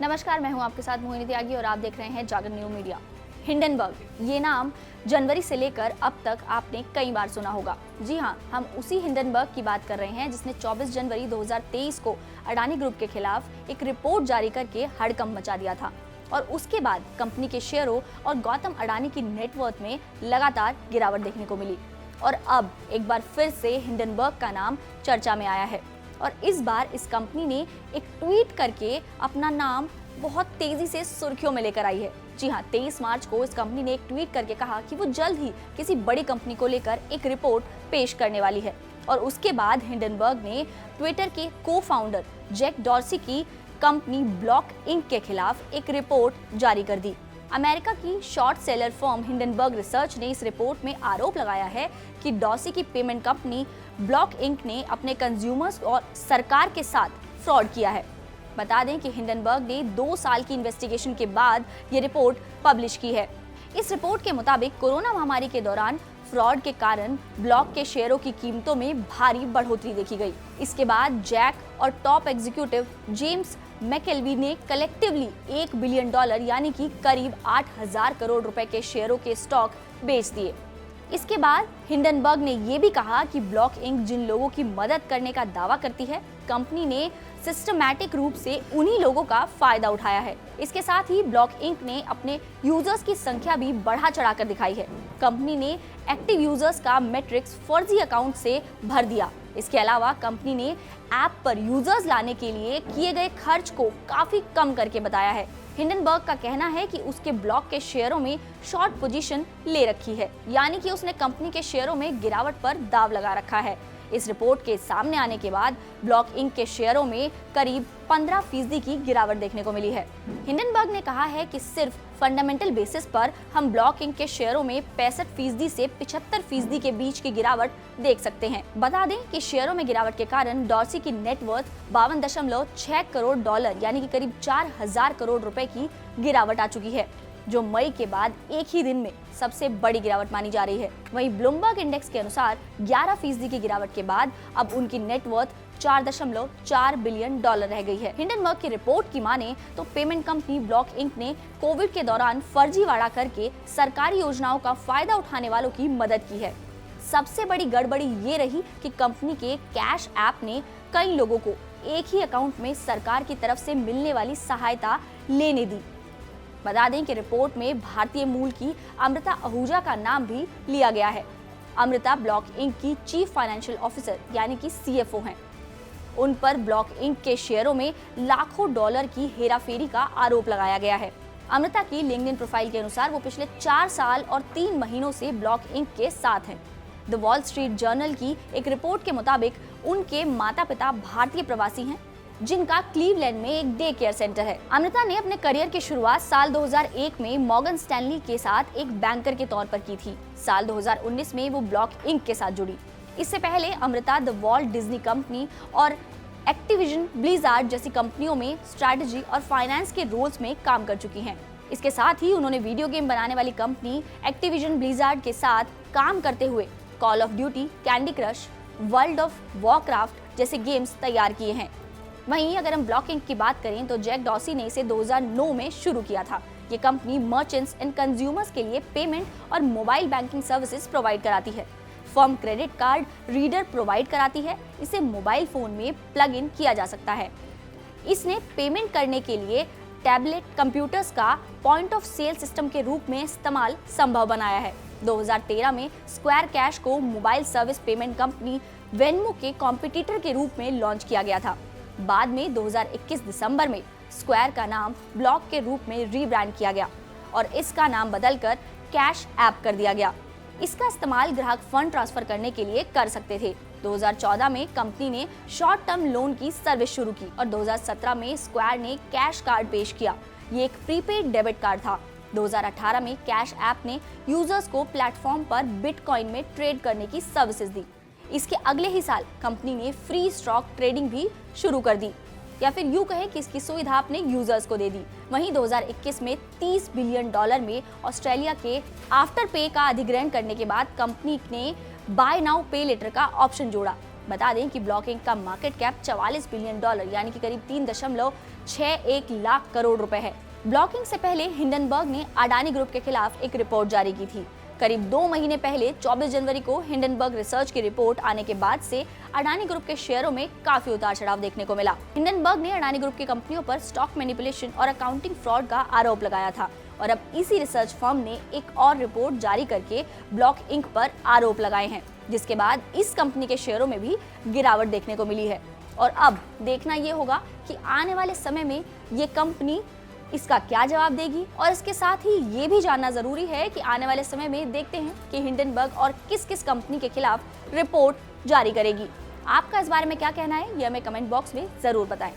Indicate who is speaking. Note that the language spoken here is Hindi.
Speaker 1: नमस्कार, मैं हूं आपके साथ मोहिनी त्यागी और आप देख रहे हैं जागरण न्यू मीडिया। हिंडनबर्ग, ये नाम जनवरी से लेकर अब तक आपने कई बार सुना होगा। जी हां, हम उसी हिंडनबर्ग की बात कर रहे हैं जिसने 24 जनवरी 2023 को अडानी ग्रुप के खिलाफ एक रिपोर्ट जारी करके हड़कंप मचा दिया था और उसके बाद कंपनी के शेयरों और गौतम अडानी की नेटवर्थ में लगातार गिरावट देखने को मिली। और अब एक बार फिर से हिंडनबर्ग का नाम चर्चा में आया है और इस बार इस कंपनी ने एक ट्वीट करके अपना नाम बहुत तेजी से सुर्खियों में लेकर आई है। जी हाँ, 23 मार्च को इस कंपनी ने एक ट्वीट करके कहा कि वो जल्द ही किसी बड़ी कंपनी को लेकर एक रिपोर्ट पेश करने वाली है। और उसके बाद हिंडनबर्ग ने ट्विटर के को-फाउंडर जैक डॉर्सी की कंपनी ब्लॉक इंक के खिलाफ एक रिपोर्ट जारी कर दी। अमेरिका की short seller firm Hindenburg research ने इस रिपोर्ट में आरोप लगाया है कि डॉर्सी की पेमेंट कंपनी ब्लॉक इंक ने अपने कंज्यूमर्स और सरकार के साथ फ्रॉड किया है। बता दें कि हिंडनबर्ग ने 2 साल की इन्वेस्टिगेशन के बाद ये रिपोर्ट पब्लिश की है। इस रिपोर्ट के मुताबिक कोरोना महामारी के दौरान फ्रॉड के कारण ब्लॉक के शेयरों की कीमतों में भारी बढ़ोतरी देखी गई। इसके बाद जैक और टॉप एग्जीक्यूटिव जेम्स मैकेल्वी ने कलेक्टिवली $1 बिलियन यानी कि करीब 8,000 करोड़ रुपए के शेयरों के स्टॉक बेच दिए। इसके बाद हिंडनबर्ग ने यह भी कहा कि ब्लॉक इंक जिन लोगों की मदद करने का दावा करती है, कंपनी ने सिस्टमैटिक रूप से उन्हीं लोगों का फायदा उठाया है। इसके साथ ही ब्लॉक इंक ने अपने यूजर्स की संख्या भी बढ़ा चढ़ाकर दिखाई है। कंपनी ने एक्टिव यूजर्स का मैट्रिक्स फर्जी अकाउंट से भर दिया। इसके अलावा कंपनी ने ऐप पर यूजर्स लाने के लिए किए गए खर्च को काफी कम करके बताया है। हिंडनबर्ग का कहना है कि उसके ब्लॉक के शेयरों में शॉर्ट पोजीशन ले रखी है, यानी कि उसने कंपनी के शेयरों में गिरावट पर दाव लगा रखा है। इस रिपोर्ट के सामने आने के बाद ब्लॉक इंक के शेयरों में करीब 15% की गिरावट देखने को मिली है। हिंडनबर्ग ने कहा है कि सिर्फ फंडामेंटल बेसिस पर हम ब्लॉक इंक के शेयरों में 65% से 75% के बीच की गिरावट देख सकते हैं। बता दें कि शेयरों में गिरावट के कारण डॉर्सी की नेटवर्थ 52.6 करोड़ डॉलर यानी कि करीब 4,000 करोड़ रुपए की गिरावट आ चुकी है, जो मई के बाद एक ही दिन में सबसे बड़ी गिरावट मानी जा रही है। वहीं ब्लूमबर्ग इंडेक्स के अनुसार 11% की गिरावट के बाद अब उनकी नेटवर्थ 4.4 बिलियन डॉलर रह गई है। हिंडनबर्ग की रिपोर्ट की माने तो पेमेंट कंपनी ब्लॉक इंक ने कोविड के दौरान फर्जीवाड़ा करके सरकारी योजनाओं का फायदा उठाने वालों की मदद की है। सबसे बड़ी गड़बड़ी ये रही कि कंपनी के कैश ऐप ने कई लोगों को एक ही अकाउंट में सरकार की तरफ से मिलने वाली सहायता लेने दी। बता दें कि रिपोर्ट में भारतीय मूल की अमृता आहूजा का नाम भी लिया गया है। अमृता ब्लॉक इंक की चीफ फाइनेंशियल ऑफिसर यानी कि CFO हैं। उन पर ब्लॉक इंक के शेयरों में लाखों डॉलर की हेराफेरी का आरोप लगाया गया है। अमृता की लिंक्डइन प्रोफाइल के अनुसार वो पिछले 4 साल और 3 महीनों से ब्लॉक इंक के साथ हैं। द वॉल स्ट्रीट जर्नल की एक रिपोर्ट के मुताबिक उनके माता पिता भारतीय प्रवासी हैं, जिनका क्लीवलैंड में एक डे केयर सेंटर है। अमृता ने अपने करियर की शुरुआत साल 2001 में मॉर्गन स्टैनली के साथ एक बैंकर के तौर पर की थी। साल 2019 में वो ब्लॉक इंक के साथ जुड़ी। इससे पहले Amrita the Walt Disney company और एक्टिविजन ब्लिजार्ड जैसी कंपनियों में स्ट्रैटेजी और फाइनेंस के रोल्स में काम कर चुकी हैं। इसके साथ ही उन्होंने वीडियो गेम बनाने वाली कंपनी एक्टिविजन ब्लिजार्ड के साथ काम करते हुए call of duty, candy crush, world of Warcraft जैसे गेम्स तैयार किए हैं। वहीं अगर हम ब्लॉक इंक की बात करें तो जैक डॉर्सी ने इसे 2009 में शुरू किया था। ये कंपनी मर्चेंट्स एंड कंज्यूमर्स के लिए पेमेंट और मोबाइल बैंकिंग सर्विसेज प्रोवाइड कराती है। Firm credit card reader provide कराती है। इसे मोबाइल फोन में प्लग इन किया जा सकता है। इसने पेमेंट करने के लिए टैबलेट कंप्यूटर्स का पॉइंट ऑफ सेल सिस्टम के रूप में इस्तेमाल संभव बनाया है। 2013 में स्क्वायर कैश को mobile service payment company Venmo के कॉम्पिटिटर के रूप में लॉन्च किया गया था। बाद में 2021 दिसंबर में स्क्वायर का नाम ब्लॉक के रूप में रीब्रांड किया गया और इसका नाम बदलकर कैश ऐप कर दिया गया। इसका इस्तेमाल ग्राहक फंड ट्रांसफर करने के लिए कर सकते थे। 2014 में कंपनी ने शॉर्ट टर्म लोन की सर्विस शुरू की और 2017 में स्क्वायर ने कैश कार्ड पेश किया। ये एक प्रीपेड डेबिट कार्ड था। 2018 में कैश ऐप ने यूजर्स को प्लेटफॉर्म पर बिटकॉइन में ट्रेड करने की सर्विसेज दी। इसके अगले ही साल कंपनी ने फ्री स्टॉक ट्रेडिंग भी शुरू कर दी, या फिर यूं कहें कि इसकी सुविधा अपने यूजर्स को दे दी। वहीं 2021 में $30 बिलियन में ऑस्ट्रेलिया के आफ्टर पे का अधिग्रहण करने के बाद कंपनी ने बाय नाउ पे लेटर का ऑप्शन जोड़ा। बता दें कि ब्लॉक इंक का मार्केट कैप $44 बिलियन यानी कि करीब 3.61 लाख करोड़ रुपए है। ब्लॉक इंक से पहले हिंडनबर्ग ने अडानी ग्रुप के खिलाफ एक रिपोर्ट जारी की थी। करीब 2 महीने पहले 24 जनवरी को हिंडनबर्ग रिसर्च की रिपोर्ट आने के बाद से अडानी ग्रुप के शेयरों में काफी उतार चढ़ाव देखने को मिला। हिंडनबर्ग ने अडानी ग्रुप की कंपनियों पर स्टॉक मैनिपुलेशन और अकाउंटिंग फ्रॉड का आरोप लगाया था और अब इसी रिसर्च फर्म ने एक और रिपोर्ट जारी करके ब्लॉक इंक पर आरोप लगाए हैं, जिसके बाद इस कंपनी के शेयरों में भी गिरावट देखने को मिली है। और अब देखना ये होगा कि आने वाले समय में ये कंपनी इसका क्या जवाब देगी। और इसके साथ ही ये भी जानना जरूरी है कि आने वाले समय में देखते हैं कि हिंडनबर्ग और किस किस कंपनी के खिलाफ रिपोर्ट जारी करेगी। आपका इस बारे में क्या कहना है, ये हमें कमेंट बॉक्स में जरूर बताएं।